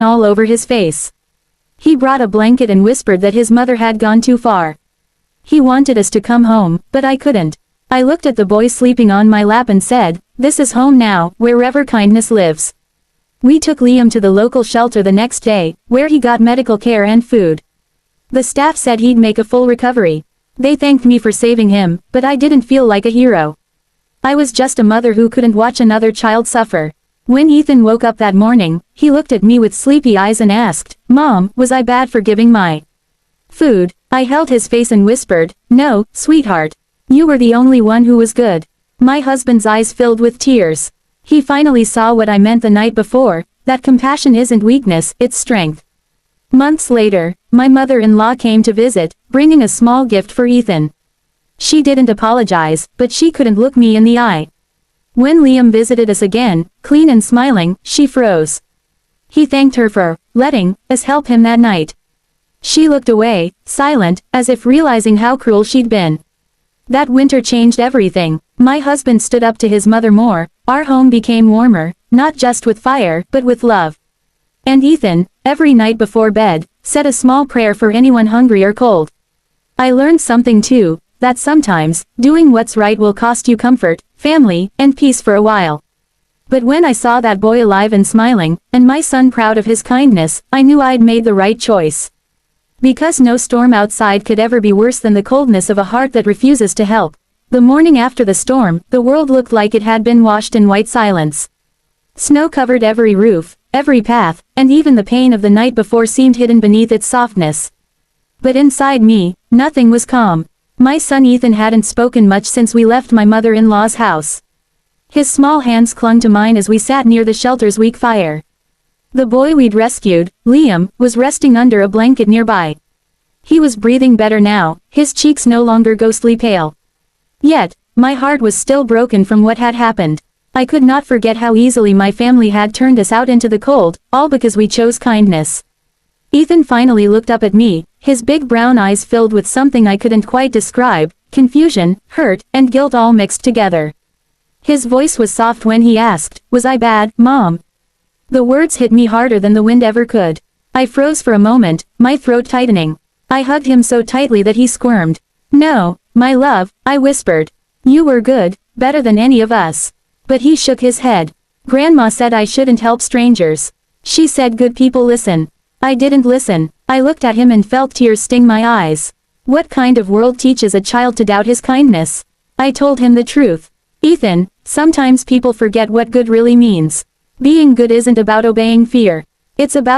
all over his face. He brought a blanket and whispered that his mother had gone too far. He wanted us to come home, but I couldn't. I looked at the boy sleeping on my lap and said, "This is home now, wherever kindness lives." We took Liam to the local shelter the next day, where he got medical care and food. The staff said he'd make a full recovery. They thanked me for saving him, but I didn't feel like a hero. I was just a mother who couldn't watch another child suffer. When Ethan woke up that morning, he looked at me with sleepy eyes and asked, "Mom, was I bad for giving my food?" I held his face and whispered, "No, sweetheart. You were the only one who was good." My husband's eyes filled with tears. He finally saw what I meant the night before, that compassion isn't weakness, it's strength. Months later, my mother-in-law came to visit, bringing a small gift for Ethan. She didn't apologize, but she couldn't look me in the eye. When Liam visited us again, clean and smiling, she froze. He thanked her for letting us help him that night. She looked away, silent, as if realizing how cruel she'd been. That winter changed everything. My husband stood up to his mother more, our home became warmer, not just with fire, but with love. And Ethan, every night before bed, said a small prayer for anyone hungry or cold. I learned something too, that sometimes, doing what's right will cost you comfort, family, and peace for a while. But when I saw that boy alive and smiling, and my son proud of his kindness, I knew I'd made the right choice. Because no storm outside could ever be worse than the coldness of a heart that refuses to help. The morning after the storm, the world looked like it had been washed in white silence. Snow covered every roof, every path, and even the pain of the night before seemed hidden beneath its softness. But inside me, nothing was calm. My son Ethan hadn't spoken much since we left my mother-in-law's house. His small hands clung to mine as we sat near the shelter's weak fire. The boy we'd rescued, Liam, was resting under a blanket nearby. He was breathing better now, his cheeks no longer ghostly pale. Yet, my heart was still broken from what had happened. I could not forget how easily my family had turned us out into the cold, all because we chose kindness. Ethan finally looked up at me, his big brown eyes filled with something I couldn't quite describe, confusion, hurt, and guilt all mixed together. His voice was soft when he asked, "Was I bad, Mom?" The words hit me harder than the wind ever could. I froze for a moment, my throat tightening. I hugged him so tightly that he squirmed. "No, my love," I whispered. "You were good, better than any of us." But he shook his head. "Grandma said I shouldn't help strangers. She said good people listen." I didn't listen. I looked at him and felt tears sting my eyes. What kind of world teaches a child to doubt his kindness? I told him the truth. "Ethan, sometimes people forget what good really means. Being good isn't about obeying fear. It's about